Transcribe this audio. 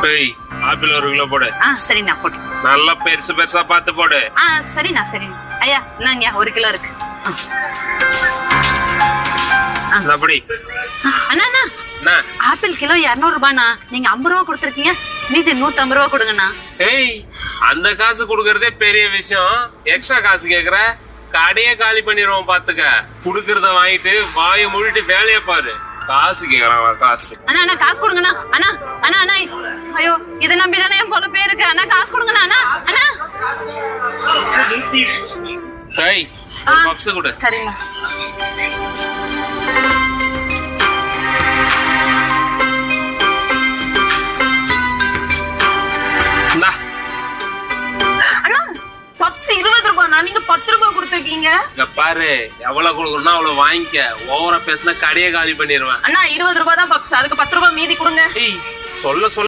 ஏய் apple 1 kilo போடு. சரிண்ணா போடு. நல்லா பெருசு பெருசா பார்த்து போடு. சரிண்ணா சரிண்ணா. ஐயா இந்தாங்க 1 கிலோ இருக்கு. அப்படி அண்ணா அண்ணா ஆப்பிள் கிலோ 200 ரூபாய்ண்ணா. நீங்க 50 ரூபா கொடுத்துருக்கீங்க, மீதி 150 ரூபா கொடுங்கண்ணா. ஏய் அந்த காசு குடுக்கறதே பெரிய விஷயம், எக்ஸ்ட்ரா காசு கேக்குற? கடையே காலி பண்ணிடுவோம் பாத்துக்க. குடுக்கறத வாங்கிட்டு வாயை மூடிட்டு வேலையை பாரு. காசு கேக்குறான் காசு. அண்ணா அண்ணா காசு கொடுங்கண்ணா. அண்ணா அண்ணா அண்ணா ஐயோ இதை நம்பிதானே என் பொழப்பே இருக்கு. அண்ணா காசு கொடுங்கண்ணா. அண்ணா அண்ணா ஏய் பப்ஸ் கொடு. சரிண்ணா. அண்ணா பப்ஸ் 20 ரூபாய்ண்ணா, நீங்க 10 ரூபாய் கொடுத்துருக்கீங்க. பாரு எவ்வளவு கொடுக்கணும்னா அவ்வளவு வாங்கிக்க. ஓவரா பேசினா கடையே காலி பண்ணிடுவேன். அண்ணா 20 ரூபாய் தான் பப்ஸ், அதுக்கு 10 ரூபாய் மீதி கொடுங்க. சொல்ல சொல்ல